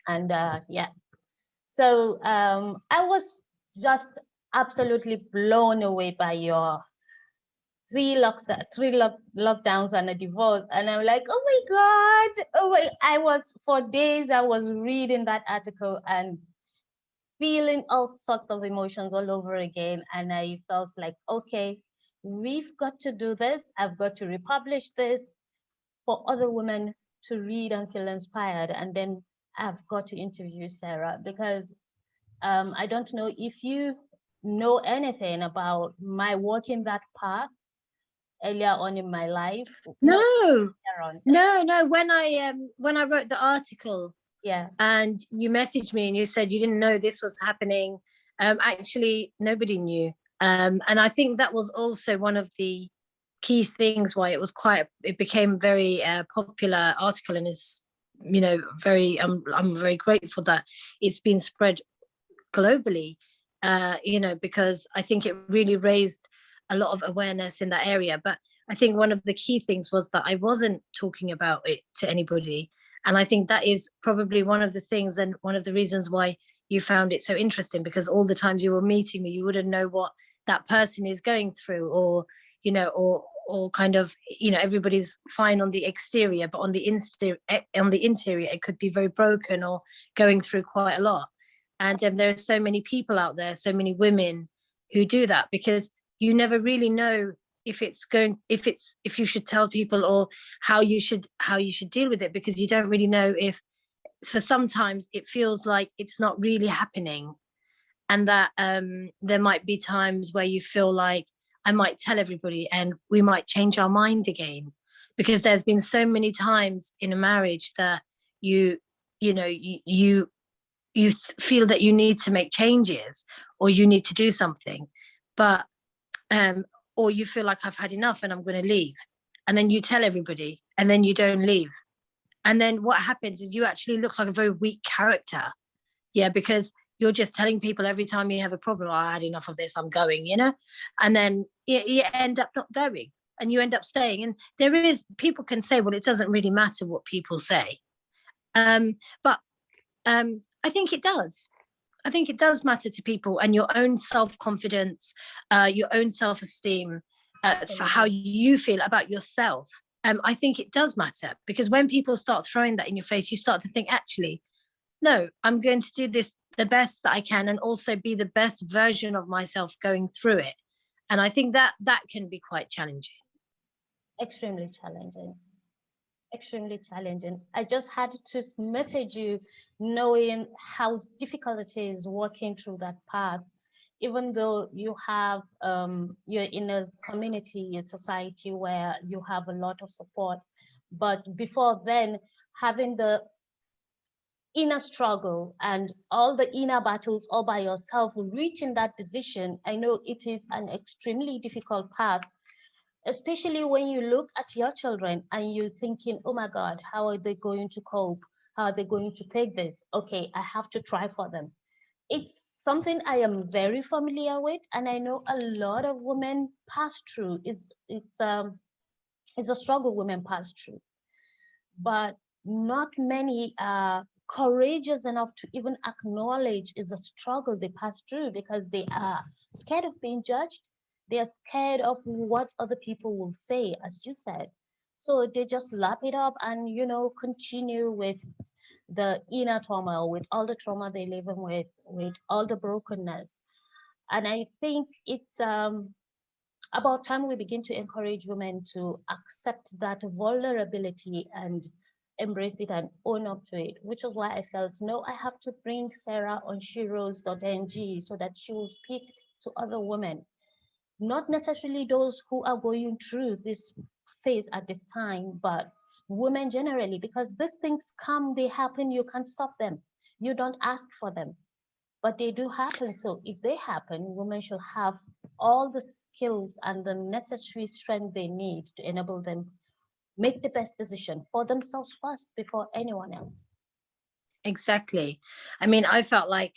And yeah, so I was just absolutely blown away by your lockdowns and a divorce. And I'm like, oh my God. Oh my, I was for days, I was reading that article and feeling all sorts of emotions all over again. And I felt like, okay, we've got to do this. I've got to republish this for other women to read and feel inspired. And then I've got to interview Sarah because I don't know if you know anything about my walking that path earlier on in my life. No, No, on. no. When I wrote the article, Yeah. and you messaged me and you said you didn't know this was happening. Actually, nobody knew. And I think that was also one of the key things why it became very popular article, and is, very, I'm very grateful that it's been spread globally, because I think it really raised a lot of awareness in that area. But I think one of the key things was that I wasn't talking about it to anybody. And I think that is probably one of the things and one of the reasons why you found it so interesting, because all the times you were meeting me, you wouldn't know what that person is going through, or, or kind of, everybody's fine on the exterior, but on the interior, it could be very broken or going through quite a lot. And there are so many people out there, so many women who do that, because you never really know if you should tell people, or how you should deal with it, because you don't really know if, for sometimes it feels like it's not really happening, and that there might be times where you feel like, I might tell everybody and we might change our mind again, because there's been so many times in a marriage that you feel that you need to make changes, or you need to do something, but or you feel like, I've had enough and I'm going to leave, and then you tell everybody and then you don't leave, and then what happens is you actually look like a very weak character. Yeah, because you're just telling people every time you have a problem, oh, I had enough of this, I'm going, and then you end up not going, and you end up staying. And people can say, well, it doesn't really matter what people say, but I think it does. I think it does matter to people, and your own self-confidence, your own self-esteem, for how you feel about yourself. I think it does matter, because when people start throwing that in your face, you start to think, actually, no, I'm going to do this the best that I can, and also be the best version of myself going through it. And I think that can be quite challenging. Extremely challenging. Extremely challenging. I just had to message you, knowing how difficult it is walking through that path, even though you have you're in a community, a society where you have a lot of support. But before then, having the inner struggle and all the inner battles all by yourself, reaching that decision, I know it is an extremely difficult path, especially when you look at your children and you're thinking, oh my God, how are they going to cope? How are they going to take this? Okay, I have to try for them. It's something I am very familiar with, and I know a lot of women pass through. It's a struggle women pass through, but not many are courageous enough to even acknowledge it's a struggle they pass through, because they are scared of being judged. They are scared of what other people will say, as you said. So they just lap it up and, continue with the inner turmoil, with all the trauma they live in, with all the brokenness. And I think it's about time we begin to encourage women to accept that vulnerability and embrace it and own up to it, which is why I felt, no, I have to bring Sarah on sherose.ng so that she will speak to other women, not necessarily those who are going through this phase at this time, but women generally, because these things come, they happen, you can't stop them. You don't ask for them, but they do happen. So if they happen, women should have all the skills and the necessary strength they need to enable them make the best decision for themselves first before anyone else. Exactly. I mean, I felt like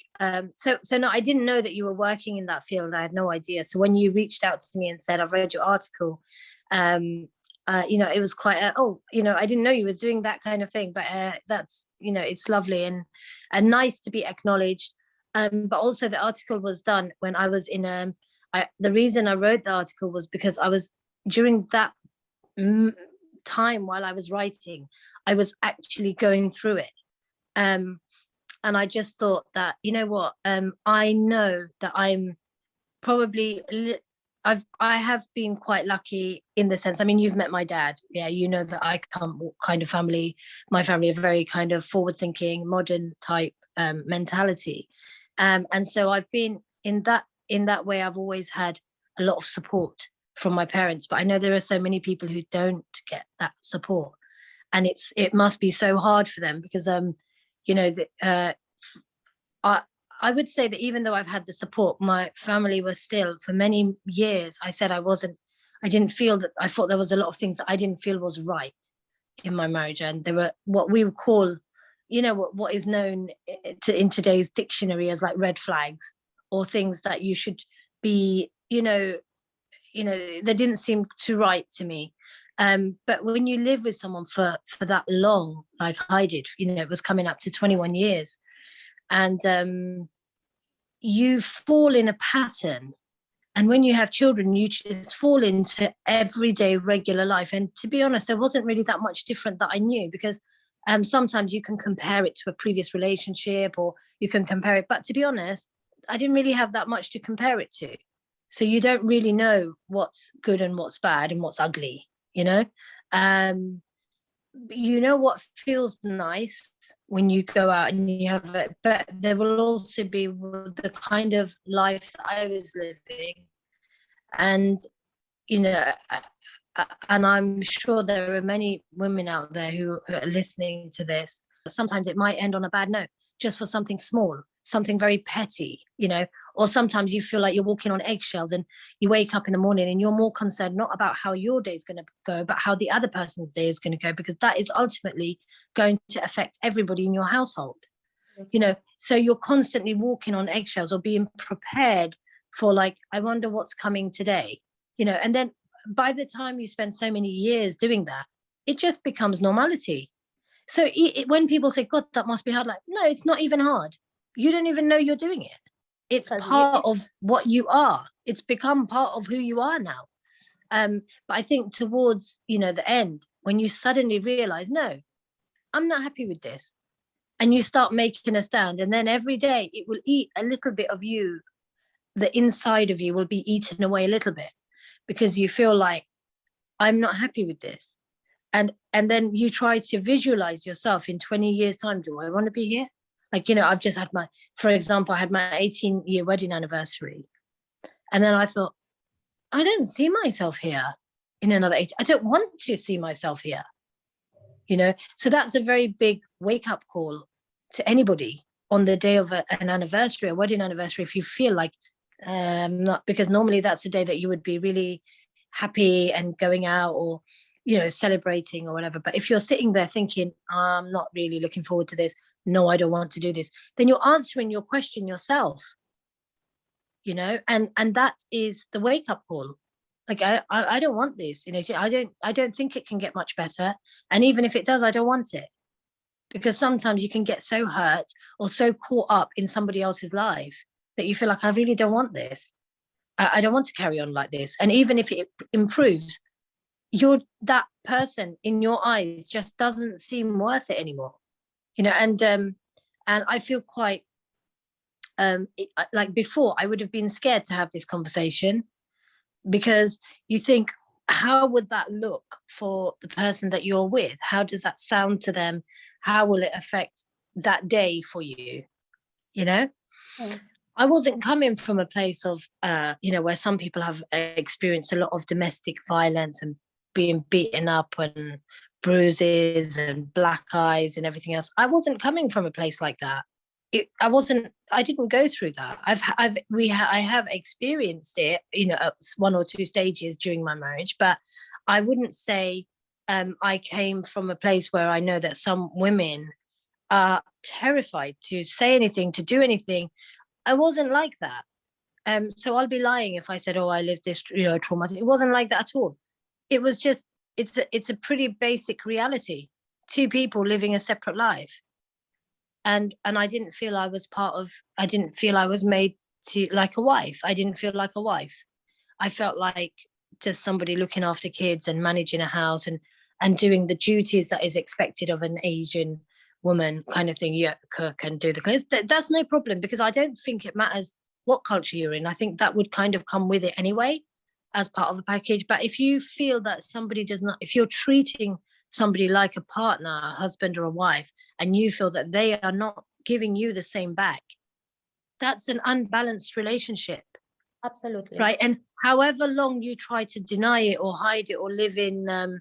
so no, I didn't know that you were working in that field. I had no idea. So when you reached out to me and said, I've read your article, it was quite I didn't know you was doing that kind of thing, but it's lovely and nice to be acknowledged. But also the article was done when I was in the reason I wrote the article was because I was during that time while I was writing, I was actually going through it. And I just thought that, you know what, I know that I'm probably I have been quite lucky in the sense, I mean, you've met my dad. Yeah, you know that I come kind of family, my family are very kind of forward thinking, modern type mentality. And so I've been in that way, I've always had a lot of support from my parents. But I know there are so many people who don't get that support. And it must be so hard for them because you know, I I would say that even though I've had the support, my family was still, for many years, I said I didn't feel that, I thought there was a lot of things that I didn't feel was right in my marriage. And there were what we would call, you know, what is known in today's dictionary as like red flags, or things that you should be, they didn't seem too right to me. But when you live with someone for that long, like I did, you know, it was coming up to 21 years, and you fall in a pattern. And when you have children, you just fall into everyday regular life. And to be honest, there wasn't really that much different that I knew, because sometimes you can compare it to a previous relationship, or you can compare it. But to be honest, I didn't really have that much to compare it to. So you don't really know what's good and what's bad and what's ugly, you know? Um, you know what feels nice when you go out and you have it, but there will also be the kind of life that I was living. And you know, and I'm sure there are many women out there who are listening to this. Sometimes it might end on a bad note, just for something small, something very petty, you know. Or sometimes you feel like you're walking on eggshells, and you wake up in the morning and you're more concerned not about how your day is going to go, but how the other person's day is going to go, because that is ultimately going to affect everybody in your household, you know. So you're constantly walking on eggshells, or being prepared for, like, I wonder what's coming today, you know. And then by the time you spend so many years doing that, it just becomes normality. So when people say, God, that must be hard, like, no, it's not even hard. You don't even know you're doing it. It's part of what you are. It's become part of who you are now. But I think towards, you know, the end, when you suddenly realize, no, I'm not happy with this, and you start making a stand, and then every day it will eat a little bit of you. The inside of you will be eaten away a little bit, because you feel like, I'm not happy with this. And then you try to visualize yourself in 20 years time. Do I want to be here? Like, you know, I've just had for example, I had my 18-year wedding anniversary, and then I thought, I don't see myself here in another 8. I don't want to see myself here, you know. So that's a very big wake up call to anybody on the day of an anniversary, a wedding anniversary. If you feel like, not, because normally that's a day that you would be really happy and going out, or, you know, celebrating or whatever. But if you're sitting there thinking, I'm not really looking forward to this, no, I don't want to do this, then you're answering your question yourself, you know. And that is the wake up call. Like, I don't want this, you know. I don't think it can get much better. And even if it does, I don't want it. Because sometimes you can get so hurt or so caught up in somebody else's life that you feel like, I really don't want this. I don't want to carry on like this. And even if it improves, that person in your eyes just doesn't seem worth it anymore, you know. And I feel quite like, before I would have been scared to have this conversation, because you think, how would that look for the person that you're with? How does that sound to them? How will it affect that day for you, you know? I wasn't coming from a place of, you know, where some people have experienced a lot of domestic violence and being beaten up and bruises and black eyes and everything else. I wasn't coming from a place like that. I didn't go through that. I have experienced it, you know, at 1 or 2 stages during my marriage, but I wouldn't say I came from a place where I know that some women are terrified to say anything, to do anything. I wasn't like that. So I'll be lying if I said, oh, I lived this, you know, traumatic. It wasn't like that at all. It was just, it's a pretty basic reality. 2 people living a separate life. and I didn't feel I was I didn't feel I was made to like a wife. I didn't feel like a wife. I felt like just somebody looking after kids and managing a house and doing the duties that is expected of an Asian woman kind of thing. Yeah, cook and do the clothes. That's no problem, because I don't think it matters what culture you're in. I think that would kind of come with it anyway as part of the package. But if you feel that somebody does not, if you're treating somebody like a partner, a husband or a wife, and you feel that they are not giving you the same back, that's an unbalanced relationship. Absolutely. Right. And however long you try to deny it or hide it or live in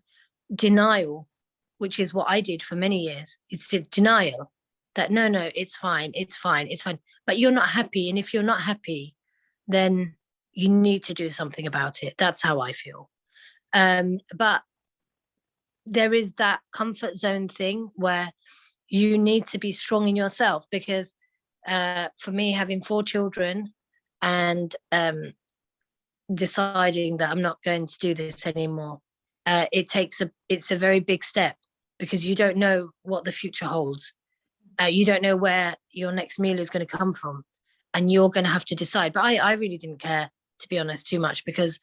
denial, which is what I did for many years, it's denial that no, it's fine, it's fine, it's fine. But you're not happy. And if you're not happy, then you need to do something about it. That's how I feel. But there is that comfort zone thing where you need to be strong in yourself, because for me, having 4 children and deciding that I'm not going to do this anymore, it's a very big step, because you don't know what the future holds. You don't know where your next meal is going to come from, and you're going to have to decide. But I really didn't care, to be honest, too much, because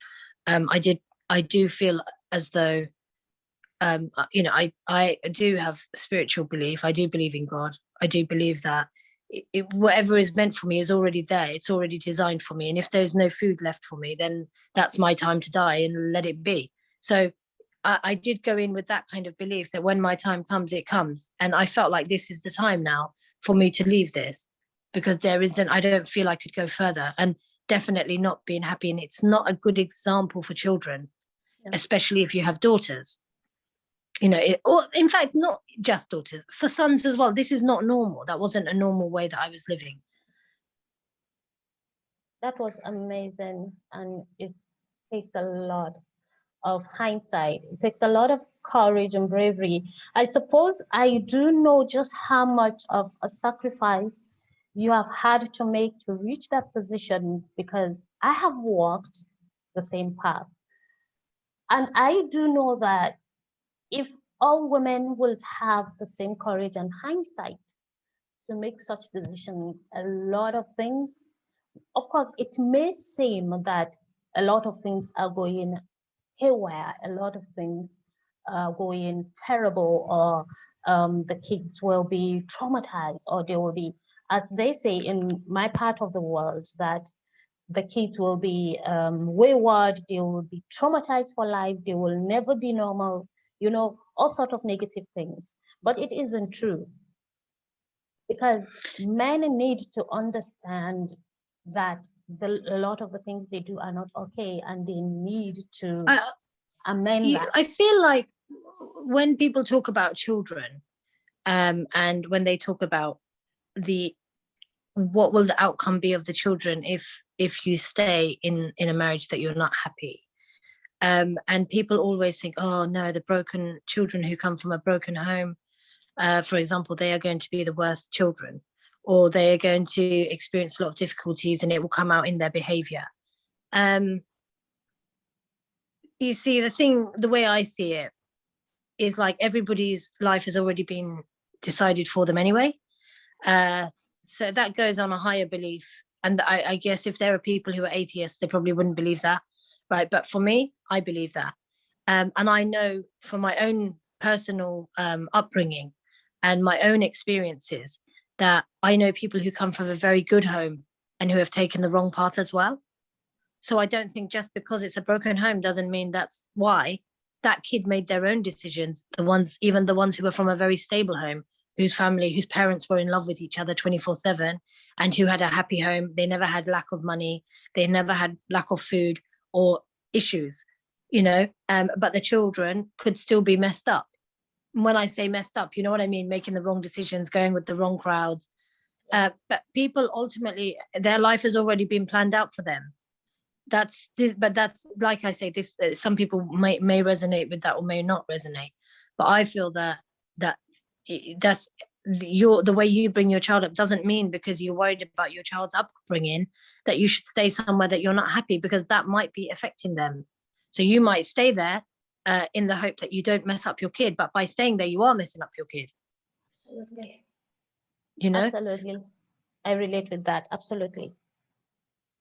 I do feel as though I do have spiritual belief. I do believe in God. I do believe that whatever is meant for me is already there. It's already designed for me. And if there's no food left for me, then that's my time to die, and let it be. So I did go in with that kind of belief that when my time comes, it comes. And I felt like this is the time now for me to leave this, because I don't feel I could go further, and definitely not being happy. And it's not a good example for children, Yeah. especially if you have daughters. Or in fact, not just daughters, for sons as well. This is not normal. That wasn't a normal way that I was living. That was amazing. And it takes a lot of hindsight. It takes a lot of courage and bravery. I suppose I do know just how much of a sacrifice you have had to make to reach that position, because I have walked the same path. And I do know that if all women would have the same courage and hindsight to make such decisions, a lot of things, of course, it may seem that a lot of things are going haywire, a lot of things are going terrible, or the kids will be traumatized, or they will be, as they say in my part of the world, that the kids will be wayward, they will be traumatized for life, they will never be normal, all sort of negative things. But it isn't true, because men need to understand that a lot of the things they do are not okay, and they need to I, amend that. I feel like when people talk about children, and when they talk about the what will the outcome be of the children if you stay in a marriage that you're not happy, and people always think, oh no, the broken children who come from a broken home, for example, they are going to be the worst children, or they are going to experience a lot of difficulties, and it will come out in their behavior. um you see, the way I see it is like everybody's life has already been decided for them anyway. Uh, so that goes on a higher belief. And I guess if there are people who are atheists, they probably wouldn't believe that, right? But for me, I believe that. And I know from my own personal upbringing and my own experiences that I know people who come from a very good home and who have taken the wrong path as well. So I don't think just because it's a broken home doesn't mean that's why. That kid made their own decisions. Even the ones who were from a very stable home, whose parents were in love with each other 24/7, and who had a happy home. They never had lack of money. They never had lack of food or issues, but the children could still be messed up. When I say messed up, you know what I mean? Making the wrong decisions, going with the wrong crowds. But people ultimately, their life has already been planned out for them. That's this, but that's, like I say, this some people may resonate with that or may not resonate. But I feel that that's the way you bring your child up doesn't mean because you're worried about your child's upbringing that you should stay somewhere that you're not happy, because that might be affecting them. So you might stay there in the hope that you don't mess up your kid, but by staying there you are messing up your kid. Absolutely. you know. Absolutely. I relate with that. Absolutely.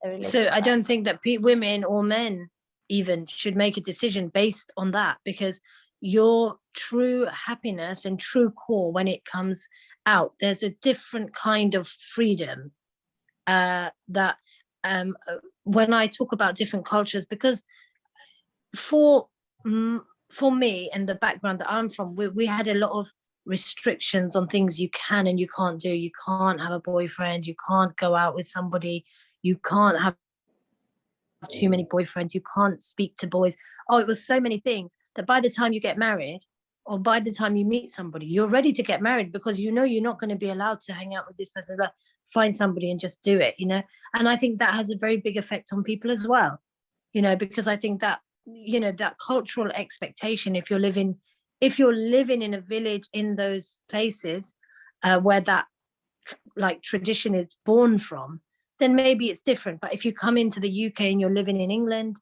I relate So with I that. don't think that women or men even should make a decision based on that, because your true happiness and true core, when it comes out, there's a different kind of freedom that when I talk about different cultures, because for for me and the background that I'm from, we had a lot of restrictions on things you can and you can't do. You can't have a boyfriend, you can't go out with somebody, you can't have too many boyfriends, you can't speak to boys. Oh, it was so many things that by the time you get married, or by the time you meet somebody, you're ready to get married because you know you're not going to be allowed to hang out with this person. Like, find somebody and just do it, you know. And I think that has a very big effect on people as well, you know, because I think that, you know, that cultural expectation, if you're living in a village in those places where that like tradition is born from, then maybe it's different. But if you come into the UK and you're living in England,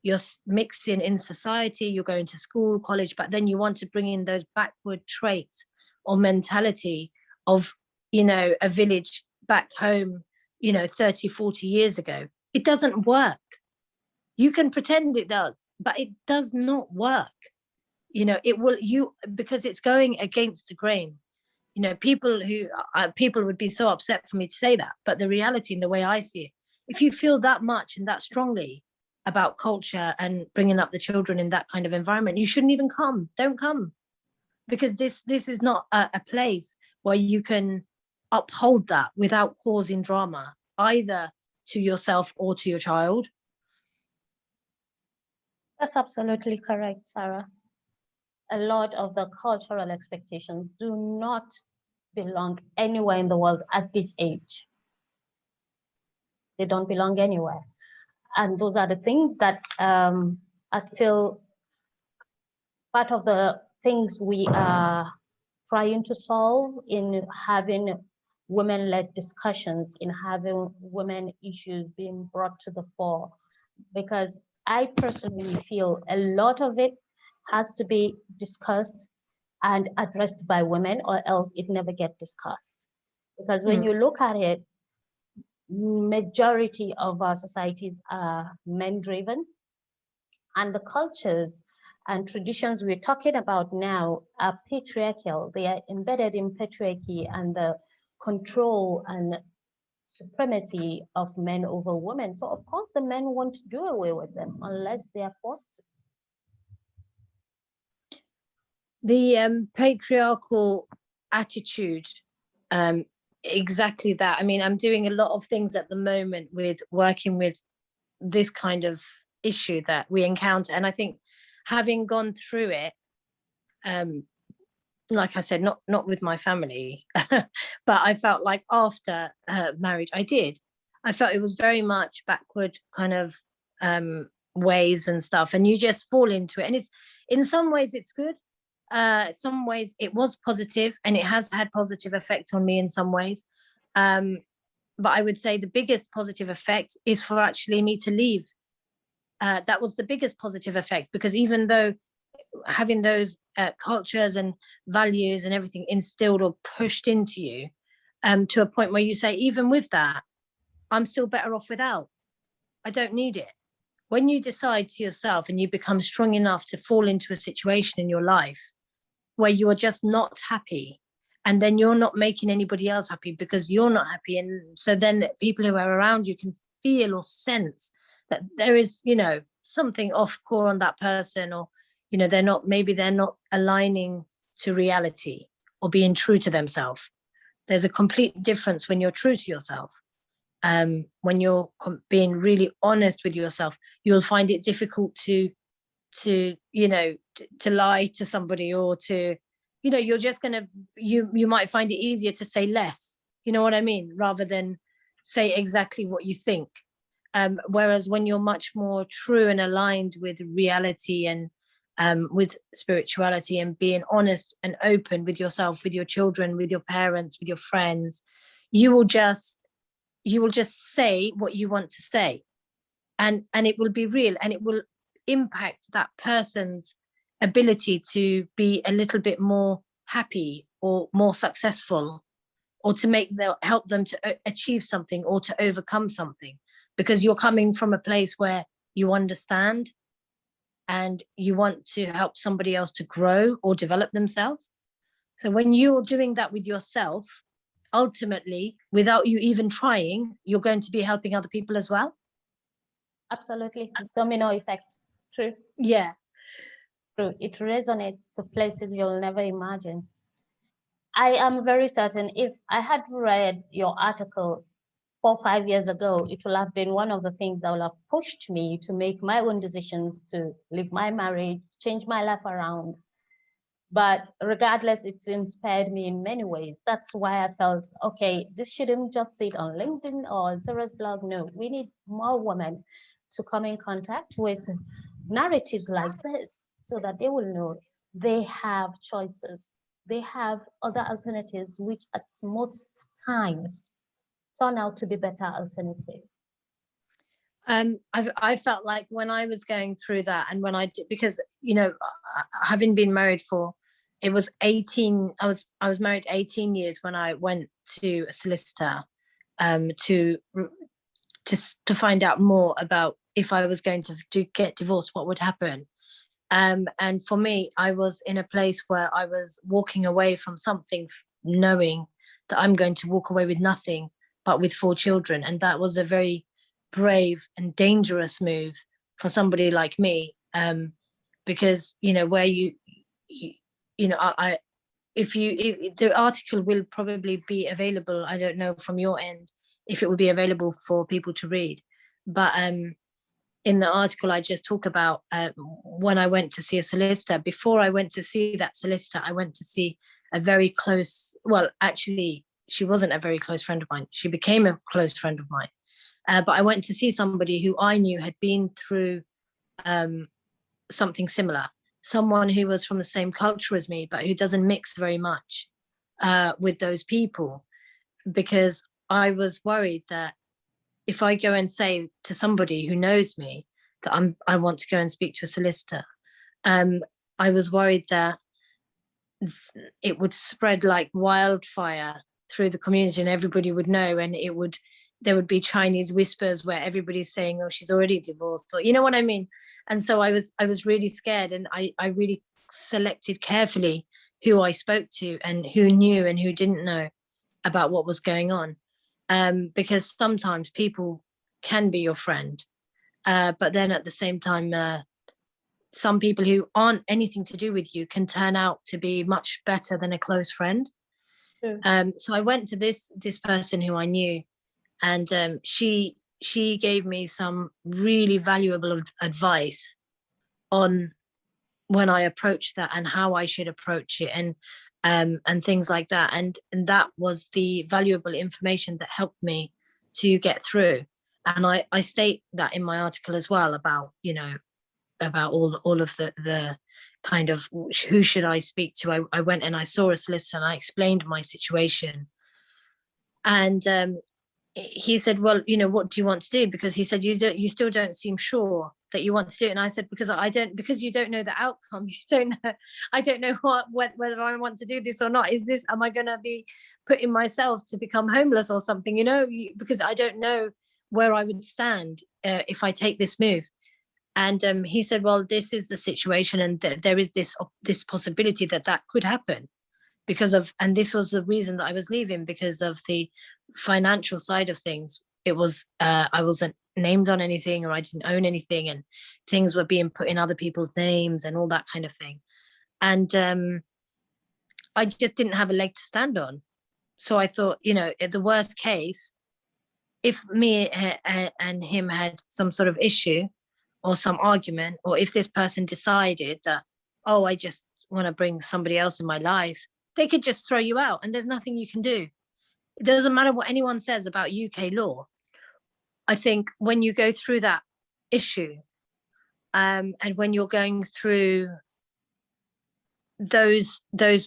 you're mixing in society, you're going to school, college, but then you want to bring in those backward traits or mentality of, you know, a village back home, you know, 30, 40 years ago. It doesn't work. You can pretend it does, but it does not work. You know, it will, you, because it's going against the grain. You know, people would be so upset for me to say that, but the reality and the way I see it, if you feel that much and that strongly about culture and bringing up the children in that kind of environment, you shouldn't even come. Don't come, because this is not a place where you can uphold that without causing drama, either to yourself or to your child. That's absolutely correct, Sarah. A lot of the cultural expectations do not belong anywhere in the world at this age. They don't belong anywhere. And those are the things that are still part of the things we are trying to solve in having women-led discussions, in having women issues being brought to the fore. Because I personally feel a lot of it has to be discussed and addressed by women, or else it never get discussed. Because when you look at it, majority of our societies are men driven, and the cultures and traditions we're talking about now are patriarchal. They are embedded in patriarchy and the control and supremacy of men over women. So of course the men won't do away with them unless they are forced to. The patriarchal attitude, um, exactly that. I mean, I'm doing a lot of things at the moment with working with this kind of issue that we encounter, and I think having gone through it, um, like I said, not with my family, but I felt like after marriage, I felt it was very much backward kind of ways and stuff, and you just fall into it, and it's, in some ways it's good, some ways it was positive, and it has had positive effect on me in some ways, um, but I would say the biggest positive effect is for actually me to leave. That was the biggest positive effect, because even though having those cultures and values and everything instilled or pushed into you, to a point where you say, even with that, I'm still better off without. I don't need it. When you decide to yourself and you become strong enough to fall into a situation in your life where you are just not happy, and then you're not making anybody else happy because you're not happy, and so then people who are around you can feel or sense that there is, you know, something off core on that person, or, you know, they're not aligning to reality or being true to themselves. There's a complete difference when you're true to yourself. When you're being really honest with yourself, you'll find it difficult to you know, to lie to somebody, or to, you know, you're just gonna, you might find it easier to say less, you know what I mean, rather than say exactly what you think. Whereas when you're much more true and aligned with reality and with spirituality, and being honest and open with yourself, with your children, with your parents, with your friends, you will just, you will just say what you want to say, and it will be real, and it will impact that person's ability to be a little bit more happy or more successful, or to help them to achieve something or to overcome something, because you're coming from a place where you understand and you want to help somebody else to grow or develop themselves. So when you're doing that with yourself, ultimately, without you even trying, you're going to be helping other people as well. Absolutely. Domino effect. True. Yeah. True. It resonates to places you'll never imagine. I am very certain if I had read your article 4 or 5 years ago, it will have been one of the things that will have pushed me to make my own decisions to leave my marriage, change my life around. But regardless, it's inspired me in many ways. That's why I felt, okay, this shouldn't just sit on LinkedIn or Sarah's blog. No, we need more women to come in contact with narratives like this so that they will know they have choices. They have other alternatives, which at most times turn out to be better alternatives. I felt like when I was going through that, and when I did, because having been married for, it was 18. I was married 18 years when I went to a solicitor, to just to find out more about if I was going to get divorced, what would happen. And for me, I was in a place where I was walking away from something, knowing that I'm going to walk away with nothing but with 4 children. And that was a very brave and dangerous move for somebody like me. Because, where you, I if the article will probably be available, I don't know from your end if it will be available for people to read. But in the article, I just talk about when I went to see a solicitor. Before I went to see that solicitor, I went to see a very close, well, actually, she wasn't a very close friend of mine. She became a close friend of mine. But I went to see somebody who I knew had been through um, something similar, someone who was from the same culture as me, but who doesn't mix very much with those people, because I was worried that if I go and say to somebody who knows me that I want to go and speak to a solicitor, um, I was worried that it would spread like wildfire through the community and everybody would know, and there would be Chinese whispers where everybody's saying, oh, she's already divorced, or you know what I mean. And so I was really scared, and I really selected carefully who I spoke to and who knew and who didn't know about what was going on. Because sometimes people can be your friend, but then at the same time, some people who aren't anything to do with you can turn out to be much better than a close friend. True. So I went to this person who I knew, and she gave me some really valuable advice on when I approach that and how I should approach it, and things like that. And that was the valuable information that helped me to get through. And I state that in my article as well about, about all of the kind of who should I speak to. I went and I saw a solicitor and I explained my situation. And he said, well, what do you want to do? Because he said, you still don't seem sure that you want to do it. And I said, because you don't know the outcome. You don't know, I don't know whether I want to do this or not. Am I going to be putting myself to become homeless or something, because I don't know where I would stand if I take this move. And he said, well, this is the situation, and there is this possibility that could happen and this was the reason that I was leaving, because of the financial side of things. It was I wasn't named on anything, or I didn't own anything, and things were being put in other people's names and all that kind of thing. And I just didn't have a leg to stand on. So I thought, at the worst case, if me and him had some sort of issue or some argument, or if this person decided that, oh, I just want to bring somebody else in my life, they could just throw you out and there's nothing you can do. It doesn't matter what anyone says about UK law. I think when you go through that issue, and when you're going through those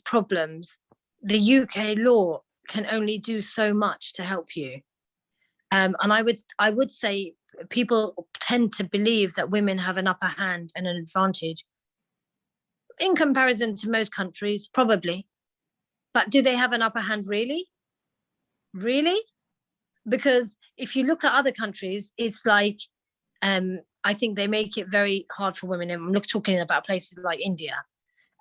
problems, the UK law can only do so much to help you. And I would say people tend to believe that women have an upper hand and an advantage in comparison to most countries, probably. But do they have an upper hand really? really? Because if you look at other countries, it's like, I think they make it very hard for women. And I'm talking about places like India.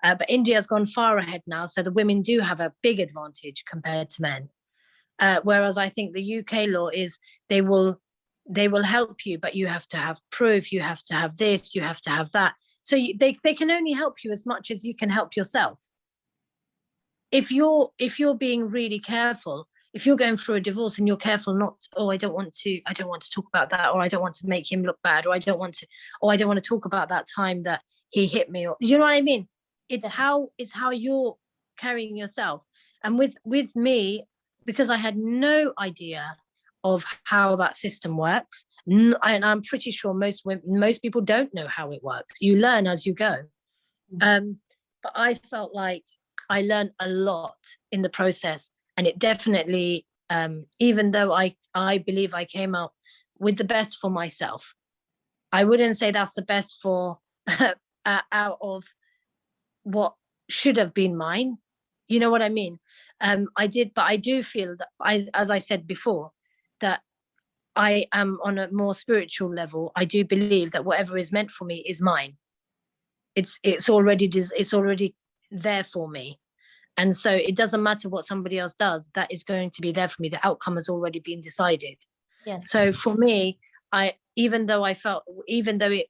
But India has gone far ahead now, so the women do have a big advantage compared to men. Whereas I think the UK law is they will they will help you, but you have to have proof, you have to have this, you have to have that. So they can only help you as much as you can help yourself. If you're being really careful, if you're going through a divorce and you're careful not, oh, I don't want to talk about that, or I don't want to make him look bad, or I don't want to talk about that time that he hit me, or you know what I mean? It's how you're carrying yourself. And with me, because I had no idea of how that system works, and I'm pretty sure most people don't know how it works. You learn as you go. um but I felt like I learned a lot in the process, and it definitely, even though I believe I came out with the best for myself, I wouldn't say that's the best for out of what should have been mine. You know what I mean? I did, but I do feel that as I said before, that I am on a more spiritual level. I do believe that whatever is meant for me is mine. It's already there for me. And so it doesn't matter what somebody else does, that is going to be there for me. The outcome has already been decided. Yes. So for me, even though it,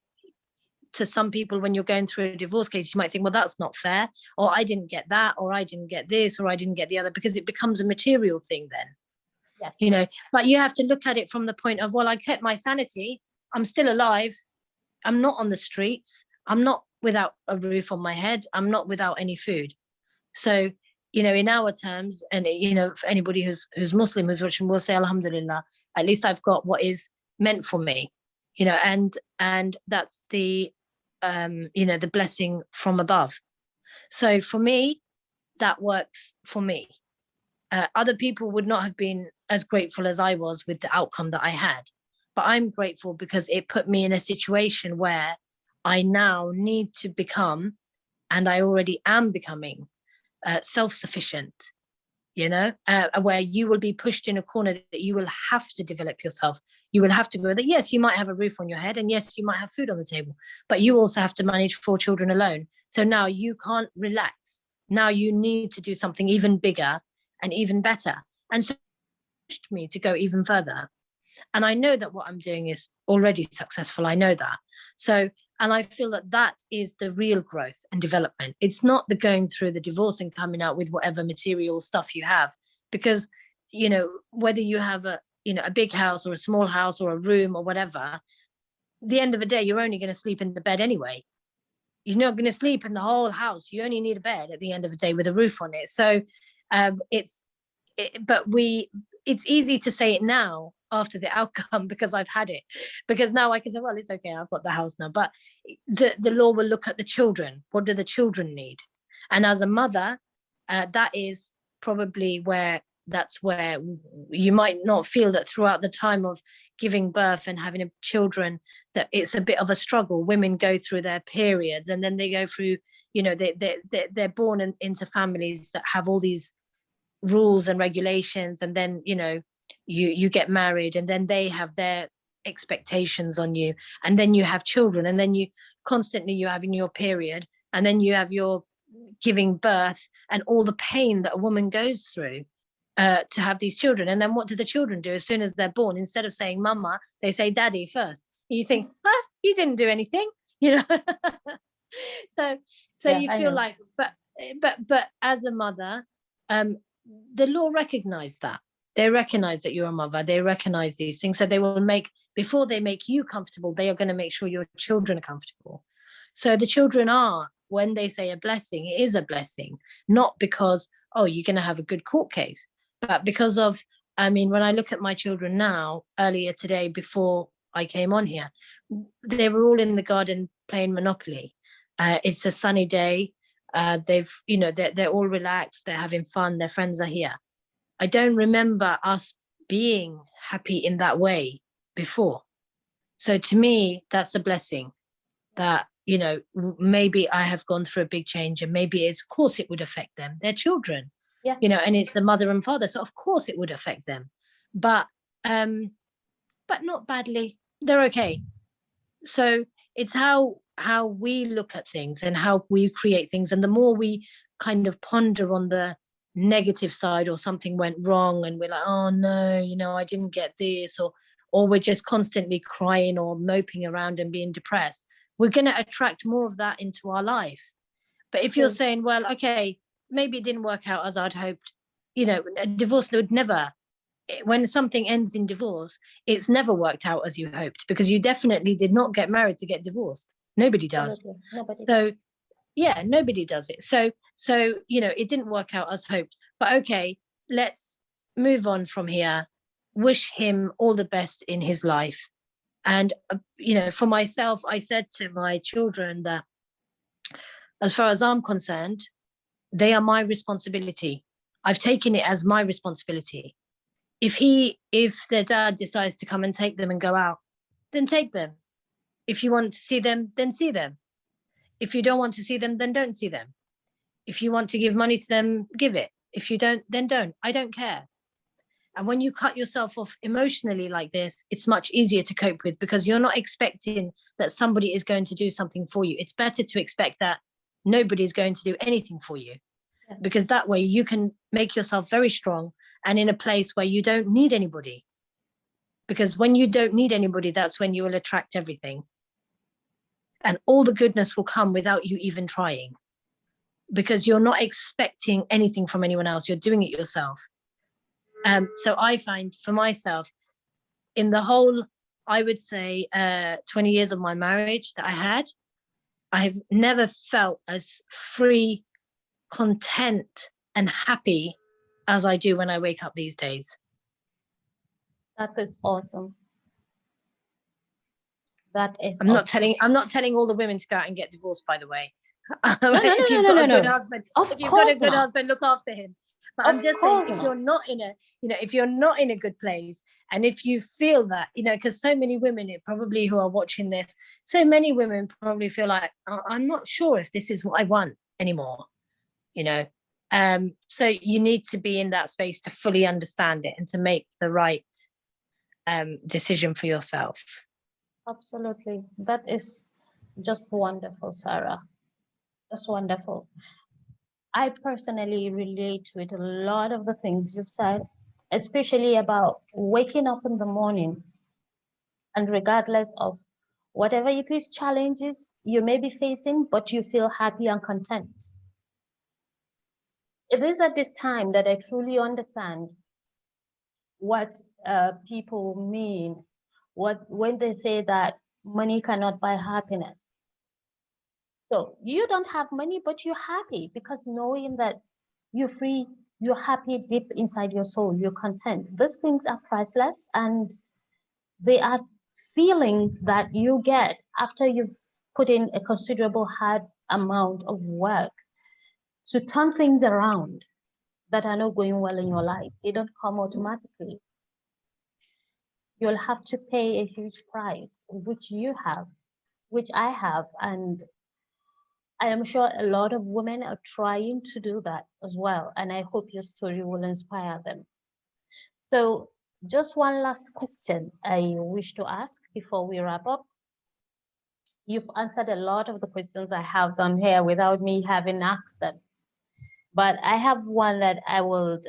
to some people, when you're going through a divorce case, you might think, well, that's not fair, or I didn't get that, or I didn't get this, or I didn't get the other, because it becomes a material thing then, Yes. you know. But you have to look at it from the point of, well, I kept my sanity, I'm still alive, I'm not on the streets, I'm not without a roof on my head, I'm not without any food. So, in our terms, and for anybody who's Muslim, who's watching, will say, Alhamdulillah, at least I've got what is meant for me, and that's the blessing from above. So for me, that works for me. Other people would not have been as grateful as I was with the outcome that I had. But I'm grateful because it put me in a situation where I now need to become, and I already am becoming, self-sufficient, where you will be pushed in a corner that you will have to develop yourself. You will have to go that, yes, you might have a roof on your head, and yes, you might have food on the table, but you also have to manage 4 children alone. So now you can't relax. Now you need to do something even bigger and even better. And so it pushed me to go even further. And I know that what I'm doing is already successful. I know that. So, and I feel that that is the real growth and development. It's not the going through the divorce and coming out with whatever material stuff you have, because, whether you have a big house or a small house or a room or whatever, the end of the day, you're only going to sleep in the bed anyway. You're not going to sleep in the whole house. You only need a bed at the end of the day with a roof on it. So, it's but it's easy to say it now after the outcome, because I've had it, because now I can say, well, it's okay, I've got the house now. But the law will look at the children. What do the children need? And as a mother, that is probably that's where you might not feel that throughout the time of giving birth and having children, that it's a bit of a struggle. Women go through their periods, and then they go through, they're born into families that have all these rules and regulations, and then you get married, and then they have their expectations on you, and then you have children, and then you're having your period, and then you have your giving birth, and all the pain that a woman goes through to have these children. And then what do the children do as soon as they're born? Instead of saying mama, they say daddy first. And you think, he didn't do anything, so Yeah, you I feel know. like, but as a mother, um the law recognize that. They recognize that you're a mother. They recognize these things. So they will before they make you comfortable, they are going to make sure your children are comfortable. So the children are, when they say a blessing, it is a blessing, not because, oh, you're going to have a good court case, but because of, I mean, when I look at my children now, earlier today, before I came on here, they were all in the garden playing Monopoly. It's a sunny day. They're all relaxed, they're having fun, their friends are here. I don't remember us being happy in that way before. So to me, that's a blessing, that maybe I have gone through a big change, and maybe of course it would affect them, their children. Yeah. And it's the mother and father. So of course it would affect them, but um, but not badly. They're okay. So it's how we look at things and how we create things, and the more we kind of ponder on the negative side, or something went wrong and we're like, oh no, I didn't get this, or we're just constantly crying or moping around and being depressed, we're going to attract more of that into our life. But if you're True. saying, well, okay, maybe it didn't work out as I'd hoped, a divorce would never, when something ends in divorce, it's never worked out as you hoped, because you definitely did not get married to get divorced. Nobody does. Absolutely. Nobody So does. yeah, nobody does it. So it didn't work out as hoped. But okay, let's move on from here. Wish him all the best in his life. And for myself, I said to my children that, as far as I'm concerned, they are my responsibility. I've taken it as my responsibility. If their dad decides to come and take them and go out, then take them. If you want to see them, then see them. If you don't want to see them, then don't see them. If you want to give money to them, give it. If you don't, then don't. I don't care. And when you cut yourself off emotionally like this, it's much easier to cope with, because you're not expecting that somebody is going to do something for you. It's better to expect that nobody is going to do anything for you, Yeah. because that way you can make yourself very strong and in a place where you don't need anybody. Because when you don't need anybody, that's when you will attract everything. And all the goodness will come without you even trying, because you're not expecting anything from anyone else. You're doing it yourself. So I find for myself, in the whole, I would say, 20 years of my marriage that I have never felt as free, content, and happy as I do when I wake up these days. That is awesome. That is I'm not awesome. telling I'm not telling all the women to go out and get divorced, by the way. No, no, If no, you've no, got no, a no, good no. husband, Of if you've got a course good not. husband, look after him. But Of I'm just saying, course if not. you're not in a, if you're not in a good place, and if you feel that, because so many women probably who are watching this, so many women probably feel like, I'm not sure if this is what I want anymore, you know. So you need to be in that space to fully understand it and to make the right decision for yourself. Absolutely. That is just wonderful, Sarah. Just wonderful. I personally relate with a lot of the things you've said, especially about waking up in the morning and regardless of whatever it is challenges you may be facing, but you feel happy and content. It is at this time that I truly understand what people mean, what when they say that money cannot buy happiness. So you don't have money, but you're happy because knowing that you're free, you're happy deep inside your soul, you're content. These things are priceless, and they are feelings that you get after you've put in a considerable hard amount of work to turn things around that are not going well in your life. They don't come automatically. You'll have to pay a huge price, which you have, which I have, and I am sure a lot of women are trying to do that as well. And I hope your story will inspire them. So, just one last question I wish to ask before we wrap up. You've answered a lot of the questions I have done here without me having asked them. But I have one that I would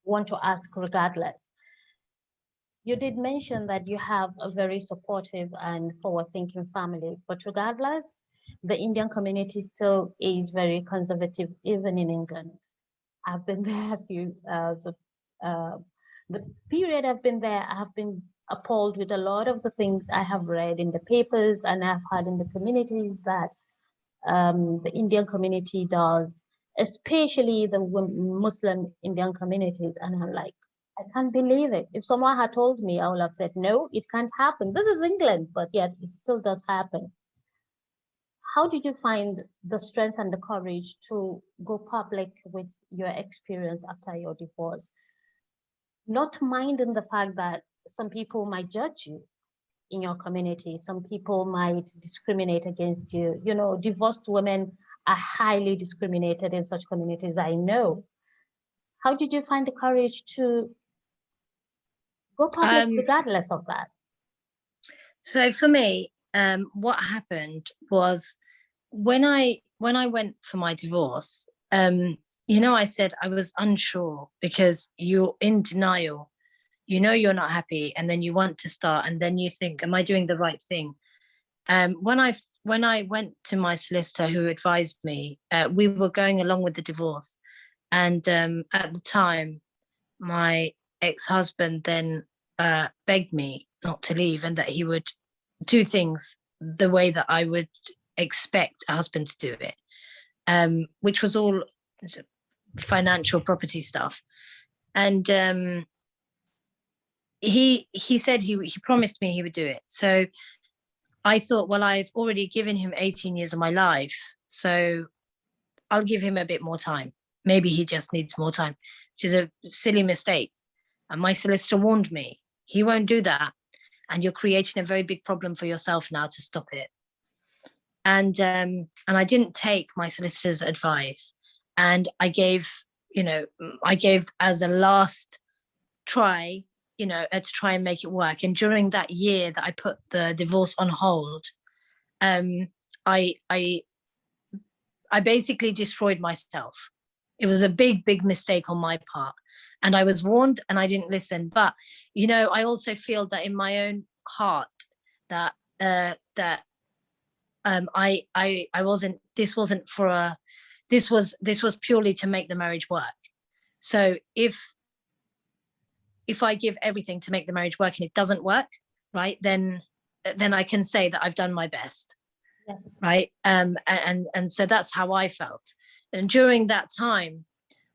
want to ask regardless. You did mention that you have a very supportive and forward-thinking family, but regardless, the Indian community still is very conservative, even in England. I've been there a few, uh, the period I've been there, I've been appalled with a lot of the things I have read in the papers and I've heard in the communities that the Indian community does, especially the Muslim Indian communities. And I'm like, I can't believe it. If someone had told me, I would have said, no, it can't happen. This is England, but yet it still does happen. How did you find the strength and the courage to go public with your experience after your divorce? Not minding the fact that some people might judge you in your community, some people might discriminate against you. You know, divorced women are highly discriminated in such communities, I know. How did you find the courage to go public Um, regardless of that? so for me, what happened was when I went for my divorce, I said I was unsure because you're in denial. You know you're not happy, and then you want to start, and then you think, "Am I doing the right thing?" When I went to my solicitor who advised me, we were going along with the divorce, and at the time, my ex-husband then begged me not to leave and that he would do things the way that I would expect a husband to do it, which was all financial property stuff. And he said he promised me he would do it. So I thought, well, I've already given him 18 years of my life, so I'll give him a bit more time. Maybe he just needs more time, which is a silly mistake. And my solicitor warned me, he won't do that. And you're creating a very big problem for yourself now to stop it. And I didn't take my solicitor's advice. And I gave as a last try, to try and make it work. And during that year that I put the divorce on hold, um, I I I basically destroyed myself. It was a big, big mistake on my part. And I was warned and I didn't listen. But, I also feel that in my own heart that I wasn't, this was purely to make the marriage work. So if I give everything to make the marriage work and it doesn't work, right, then I can say that I've done my best. Yes. Right. And so that's how I felt. And during that time,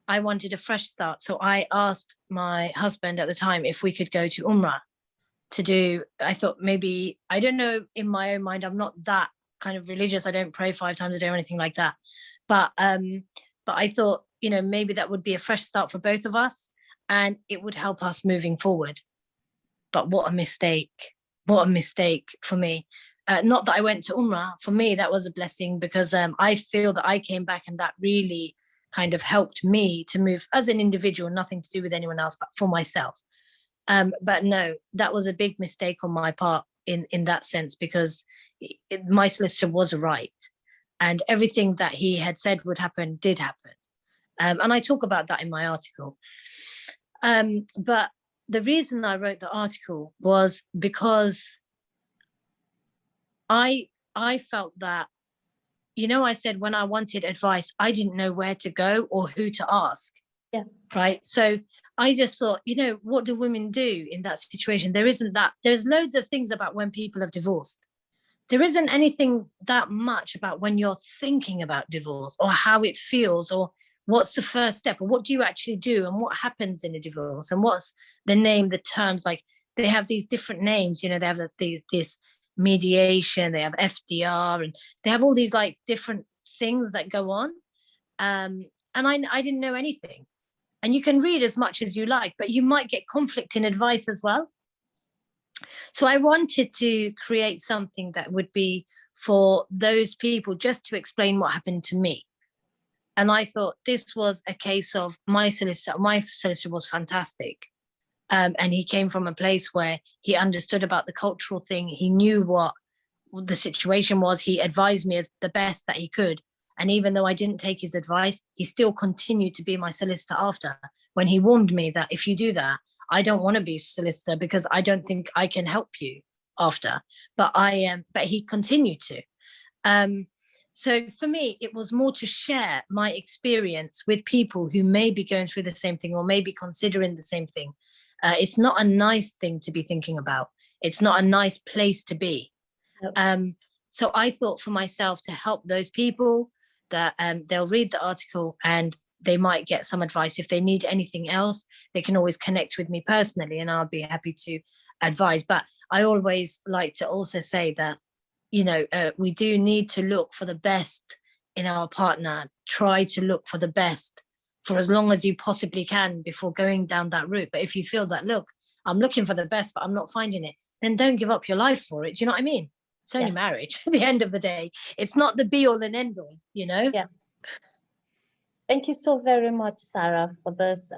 I wanted a fresh start. So I asked my husband at the time if we could go to Umrah to do, I thought maybe, I don't know, in my own mind, I'm not that kind of religious. I don't pray 5 times a day or anything like that. But I thought, maybe that would be a fresh start for both of us and it would help us moving forward. But what a mistake. What a mistake for me. Not that I went to Umrah. For me, that was a blessing because I feel that I came back and that really kind of helped me to move as an individual, nothing to do with anyone else, but for myself. But no, that was a big mistake on my part in that sense because my solicitor was right. And everything that he had said would happen did happen. And I talk about that in my article. But the reason I wrote the article was because I felt that, I said when I wanted advice, I didn't know where to go or who to ask. Yeah. Right. So I just thought, what do women do in that situation? There's loads of things about when people have divorced. There isn't anything that much about when you're thinking about divorce or how it feels or what's the first step or what do you actually do and what happens in a divorce and what's the name, the terms, like they have these different names, they have this mediation, they have FDR, and they have all these like different things that go on. And I didn't know anything. And you can read as much as you like, but you might get conflict in advice as well. So I wanted to create something that would be for those people just to explain what happened to me. And I thought this was a case of my solicitor. My solicitor was fantastic. And he came from a place where he understood about the cultural thing. He knew what the situation was. He advised me as the best that he could. And even though I didn't take his advice, he still continued to be my solicitor after, when he warned me that if you do that, I don't want to be solicitor because I don't think I can help you after. But but he continued to. So for me, it was more to share my experience with people who may be going through the same thing or maybe considering the same thing. It's not a nice thing to be thinking about. It's not a nice place to be. Yep. So I thought for myself to help those people that they'll read the article and they might get some advice. If they need anything else, they can always connect with me personally and I'll be happy to advise. But I always like to also say that, we do need to look for the best in our partner. Try to look for the best for as long as you possibly can before going down that route. But if you feel that, look, I'm looking for the best, but I'm not finding it, then don't give up your life for it. Do you know what I mean? It's only marriage at the end of the day. It's not the be all and end all, you know? Yeah. Thank you so very much, Sarah, for this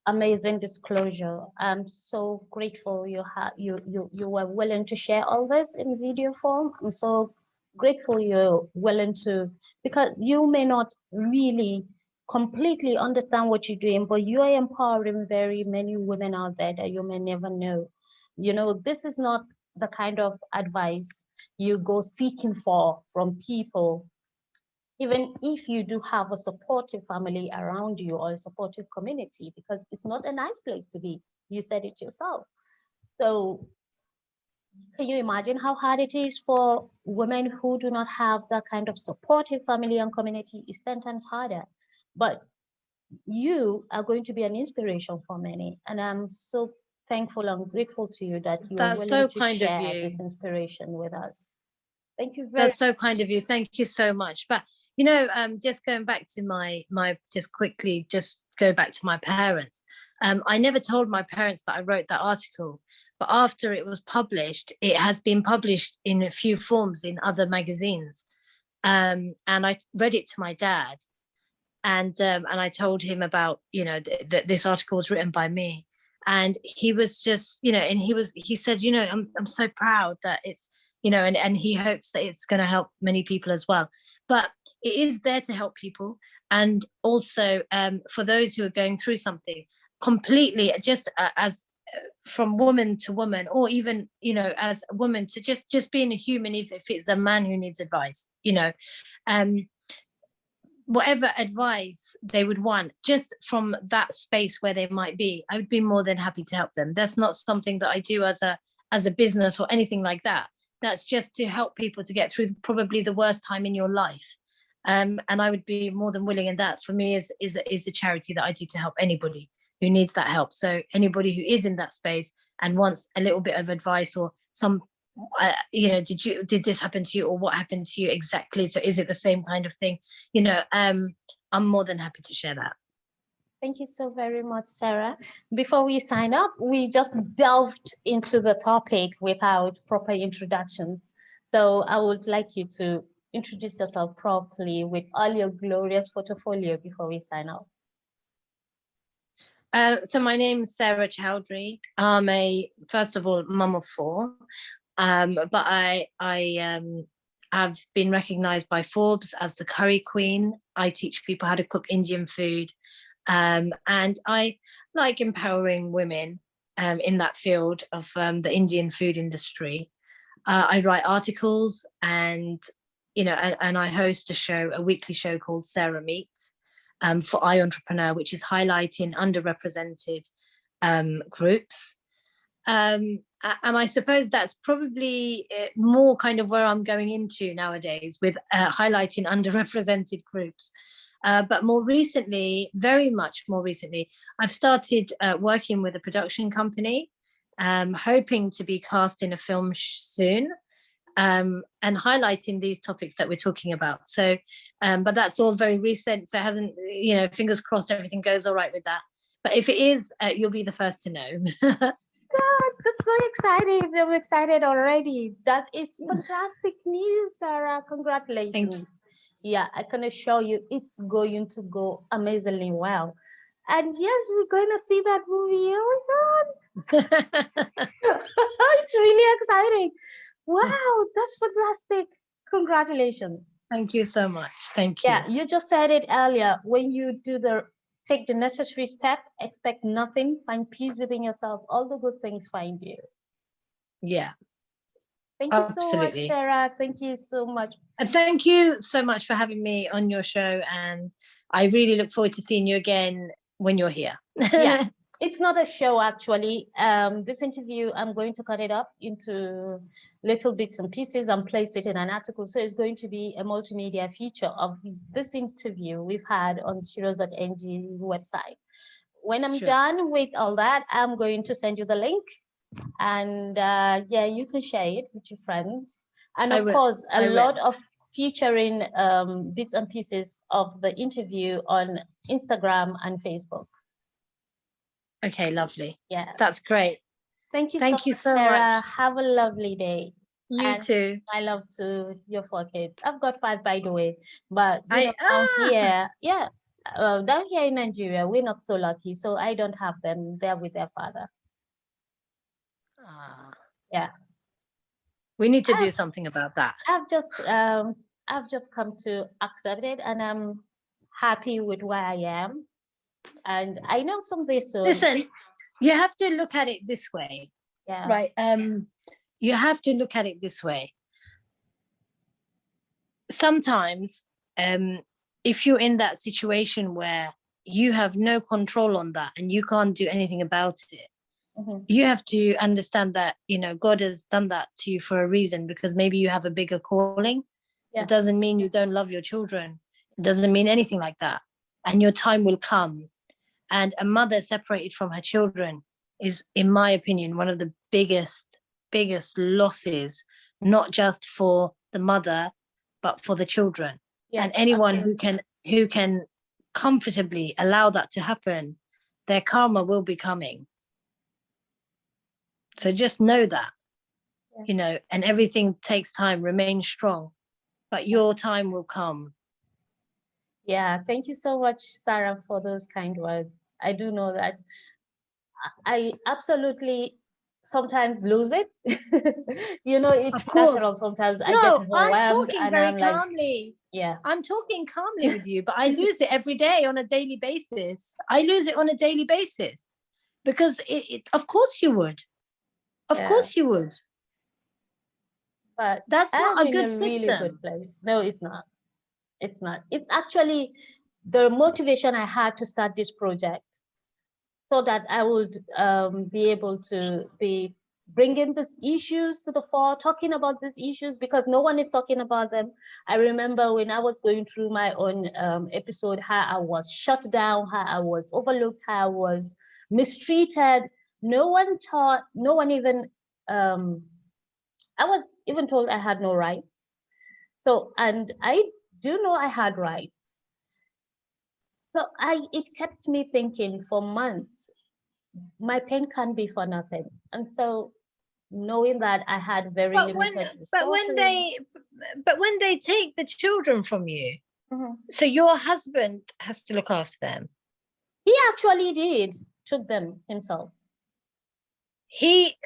amazing disclosure. I'm so grateful you were willing to share all this in video form. I'm so grateful you're willing to, because you may not really completely understand what you're doing, but you are empowering very many women out there that you may never know. You know, this is not the kind of advice you go seeking for from people, even if you do have a supportive family around you or a supportive community, because it's not a nice place to be. You said it yourself. So can you imagine how hard it is for women who do not have that kind of supportive family and community? It's 10 times harder. But you are going to be an inspiration for many. And I'm so thankful and grateful to you that you are That's willing so to kind of share you. this inspiration with us. Thank you very That's so kind of you. Thank you so much. But you know, just going back to my just quickly, just go back to my parents. I never told my parents that I wrote that article, but after it was published, it has been published in a few forms in other magazines. And I read it to my dad, and I told him about, you know, that this article was written by me, and he was just, you know, and he said, you know, I'm so proud that it's, you know, and he hopes that it's going to help many people as well. But it is there to help people, and also for those who are going through something completely, just as from woman to woman, or even, you know, as a woman to just being a human, if it's a man who needs advice, you know, um whatever advice they would want, just from that space where they might be, I would be more than happy to help them. That's not something that I do as a business or anything like that. That's just to help people to get through probably the worst time in your life. And I would be more than willing, and that for me is a charity that I do to help anybody who needs that help. So anybody who is in that space and wants a little bit of advice or some, you know, did this happen to you, or what happened to you exactly, so is it the same kind of thing, you know, I'm more than happy to share that. Thank you so very much, Sarah. Before we sign up, we just delved into the topic without proper introductions. So I would like you to introduce yourself properly with all your glorious portfolio before we sign off. So my name is Sarah Choudhury. I'm a, first of all, mum of four, but I have been recognized by Forbes as the curry queen. I teach people how to cook Indian food. And I like empowering women in that field of the Indian food industry. I write articles, and you know, and I host a weekly show called Sarah Meets, for I Entrepreneur, which is highlighting underrepresented groups. And I suppose that's probably more kind of where I'm going into nowadays, with highlighting underrepresented groups. But more recently, very much more recently, I've started working with a production company, hoping to be cast in a film soon, and highlighting these topics that we're talking about. So, but that's all very recent, so it hasn't, you know, fingers crossed everything goes all right with that. But if it is, you'll be the first to know. God, that's so exciting. I'm excited already. That is fantastic news, Sarah. Congratulations. Yeah, I can assure you it's going to go amazingly well. And yes, we're going to see that movie. Oh my God. It's really exciting. Wow, that's fantastic. Congratulations. Thank you so much. Thank you. Yeah, you just said it earlier. When you take the necessary step, expect nothing, find peace within yourself. All the good things find you. Yeah. Thank you so much, Absolutely. Sarah. Thank you so much. And thank you so much for having me on your show. And I really look forward to seeing you again when you're here. Yeah, it's not a show actually. This interview, I'm going to cut it up into little bits and pieces and place it in an article. So it's going to be a multimedia feature of this interview we've had on Shiros.ng website. When I'm done with all that, I'm going to send you the link, and yeah, you can share it with your friends. And of course, a lot of featuring bits and pieces of the interview on Instagram and Facebook. Okay, lovely. Yeah. That's great. Thank you Thank you so much, so Sarah. much. Have a lovely day. You And too. I love to your 4 kids. I've got 5, by the way, but I down ah here, yeah, down here in Nigeria, we're not so lucky. So I don't have them there with their father. Ah, Yeah, we need to do I've something about that. I've just I've just come to accept it, and I'm happy with where I am. And I know someday soon. Listen, you have to look at it this way, Yeah. right? You have to look at it this way. Sometimes, if you're in that situation where you have no control on that and you can't do anything about it, Hmm. you have to understand that, God has done that to you for a reason, because maybe you have a bigger calling. It Yeah. doesn't mean you don't love your children. It doesn't mean anything like that. And your time will come. And a mother separated from her children is, in my opinion, one of the biggest losses, not just for the mother, but for the children. And Yes. anyone Absolutely. who can comfortably allow that to happen, their karma will be coming. So just know that, Yeah. and everything takes time. Remain strong, but Yeah. your time will come. Yeah. Thank you so much, Sarah, for those kind words. I do know that I absolutely sometimes lose it. It's Of course. natural. Sometimes I get No, I'm overwhelmed talking and very I'm like, calmly. yeah. I'm talking calmly with you, but I lose it every day on a daily basis. I lose it on a daily basis because of course you would. Of Yeah. course you would. But That's I'm not a in good a really good system. place. No, it's not. It's not. It's actually the motivation I had to start this project, so that I would be able to be bringing these issues to the fore, talking about these issues, because no one is talking about them. I remember when I was going through my own episode, how I was shut down, how I was overlooked, how I was mistreated. No one even, I was even told I had no rights. So, and I do know I had rights. So it kept me thinking for months, my pain can't be for nothing. And so knowing that I had very But when limited but when resources. they but when they take the children from you, Mhm. so your husband has to look after them. He actually did, took them himself. He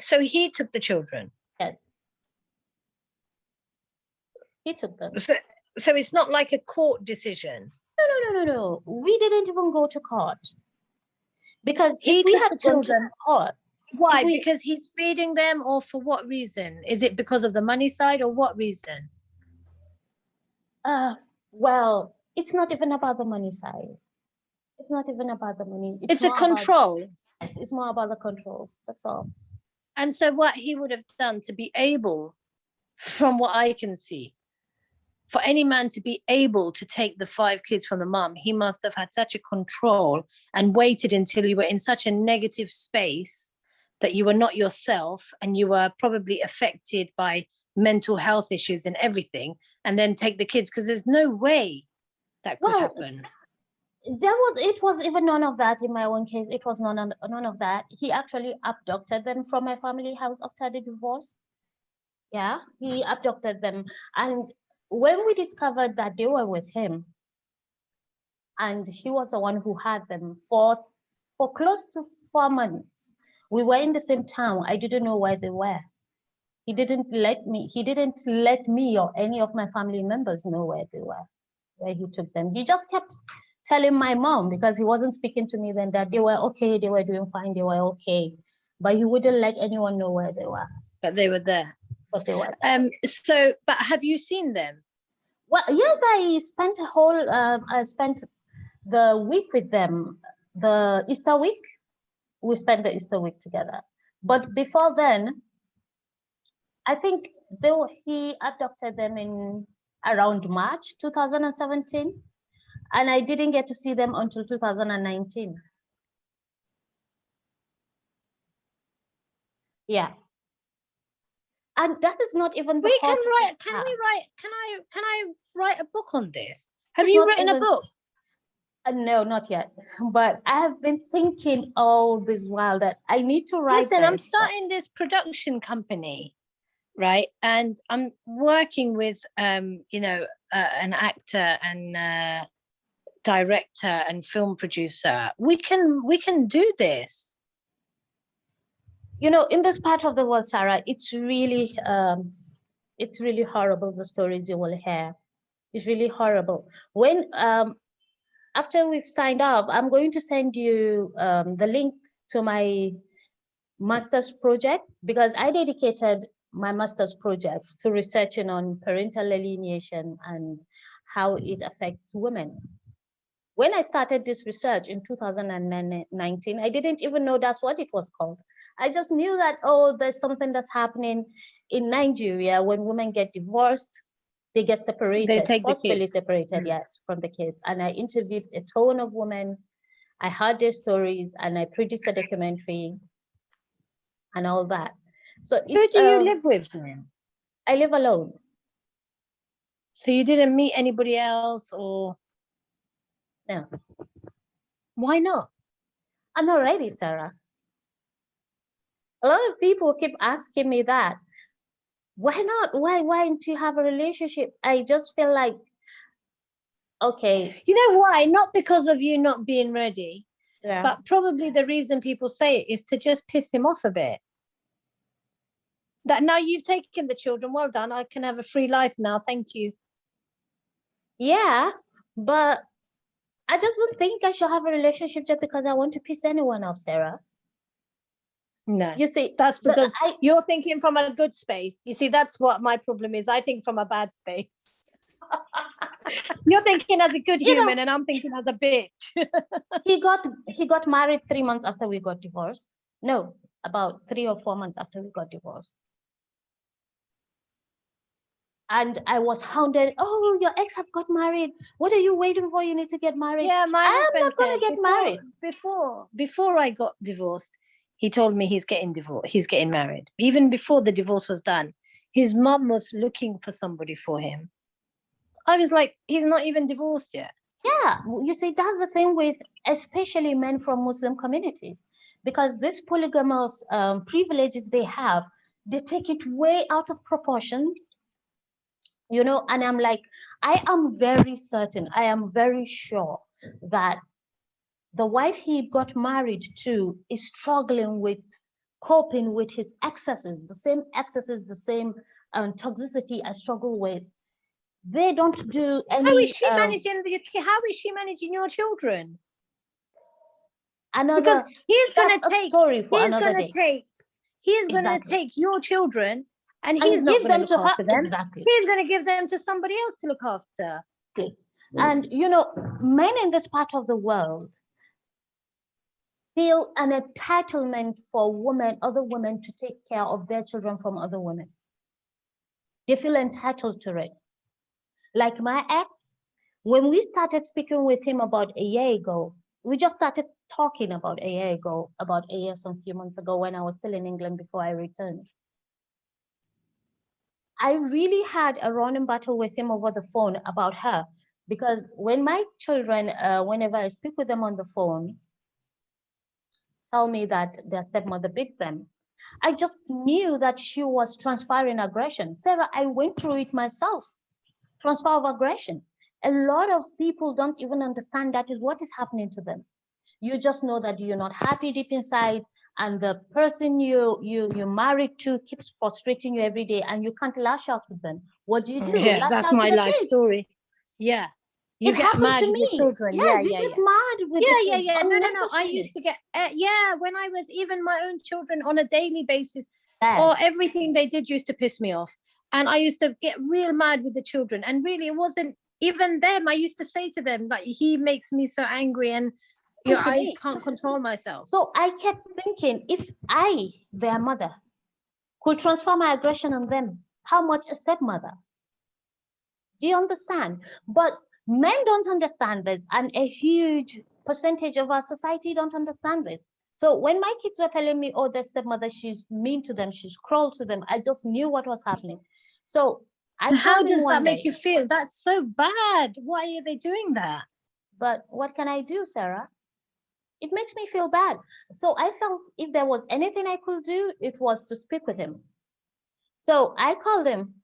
took the children. Yes, he took them. So it's not like a court decision. No. We didn't even go to court, because if He we took had the gone to children. court, if Why? we, Because he's feeding them, or for what reason? Is it because of the money side, or what reason? uh, well, it's not even about the money side. It's not even about the money. It's It's a more about, control. yes, it's more about the control. That's all. And so, what he would have done to be able, from what I can see, for any man to be able to take the 5 kids from the mum, he must have had such a control and waited until you were in such a negative space that you were not yourself and you were probably affected by mental health issues and everything, and then take the kids, because there's no way that could Well, happen. it was even none of that in my own case. It was none of that. He actually abducted them from my family house after the divorce. Yeah, he abducted them. And when we discovered that they were with him, and he was the one who had them for close to 4 months, we were in the same town. I didn't know where they were. He didn't let me or any of my family members know where they were, where he took them. He just kept telling my mom, because he wasn't speaking to me then, that they were okay, they were doing fine, they were okay. But he wouldn't let anyone know where they were. But they were there. But they were there. But have you seen them? Well, yes, I spent the week with them, the Easter week. We spent the Easter week together. But before then, I think he adopted them in around March 2017, and I didn't get to see them until 2019. Yeah, and that is not even the We can hardest write. part. Can I write a book on this? Have It's you not written a even, book? no, not yet. But I have been thinking all this while that I need to write Listen, I'm this. starting this production company. right? And I'm working with, an actor and director and film producer. We can do this. In this part of the world, Sarah, it's really horrible, the stories you will hear. It's really horrible. When after we've signed up, I'm going to send you the links to my master's project, because I dedicated my master's project to researching on parental alienation and how it affects women. When I started this research in 2019, I didn't even know that's what it was called. I just knew that, oh, there's something that's happening in Nigeria. When women get divorced, they get They separated, take the forcefully kids. separated, Mm. yes, from the kids. And I interviewed a ton of women. I heard their stories and I produced a documentary and all that. So Who it's do you live with then? I live alone. So you didn't meet anybody else, or No, why not? I'm not ready, Sarah. A lot of people keep asking me that. Why not? Why don't you have a relationship? I just feel like, okay, You know why? Not because of you not being ready, yeah. but probably the reason people say it is to just piss him off a bit. That now you've taken the children, well done. I can have a free life now. Thank you. Yeah, but I just don't think I should have a relationship just because I want to piss anyone off, Sarah. No, You see, that's the because I you're thinking from a good space. You see, that's what my problem is. I think from a bad space. You're thinking as a good you know, human, and I'm thinking as a bitch. he got married 3 months after we got divorced. No, about 3 or 4 months after we got divorced. And I was hounded. Oh, your ex have got married. What are you waiting for? You need to get married. Yeah, my I'm husband not gonna said get before married. before before I got divorced, he told me he's getting divorced. He's getting married. Even before the divorce was done, his mum was looking for somebody for him. I was like, he's not even divorced yet. Yeah, you see, that's the thing with especially men from Muslim communities, because these polygamous privileges they have, they take it way out of proportions, and I'm like, I am very certain, I am very sure that the wife he got married to is struggling with coping with his excesses, the same excesses, the same toxicity I struggle with. They don't do How is any she managing how is she managing your children? Because another. That's a story for he's another gonna day. take he's gonna Exactly. take your children, and he's And not give gonna them look to her. after them. Exactly. He's gonna give them to somebody else to look after. Exactly. And men in this part of the world feel an entitlement for other women to take care of their children from other women. They feel entitled to it. Like my ex, when we started speaking with him about a year ago, we just started talking about a year ago, about a year, some few months ago when I was still in England before I returned. I really had a running battle with him over the phone about her, because when my children, whenever I speak with them on the phone, tell me that their stepmother beat them, I just knew that she was transferring aggression. Sarah, I went through it myself. Transfer of aggression. A lot of people don't even understand that is what is happening to them. You just know that you're not happy deep inside, and the person you're married to keeps frustrating you every day, and you can't lash out with them. What do? Yeah, Lash that's out to my the life kids. story. Yeah. It You get happened mad to with your me. children. Yeah, Yes, you yeah, get yeah. mad with the Yeah, yeah, kids yeah. No, no, no. I used unnecessarily. to get, yeah, when I was even my own children on a daily basis, or Yes, everything they did used to piss me off. And I used to get real mad with the children. And really, it wasn't even them. I used to say to them, like, he makes me so angry, and happened to I me. can't control myself. So I kept thinking, if I, their mother, could transfer my aggression on them, how much a stepmother? Do you understand? But men don't understand this, and a huge percentage of our society don't understand this. So when my kids were telling me, oh, their stepmother, she's mean to them, she's cruel to them, I just knew what was happening. So I And how told him does one that make day, you feel? That's so bad. Why are they doing that? but what can I do, Sarah? It makes me feel bad. So I felt if there was anything I could do, it was to speak with him. So I call them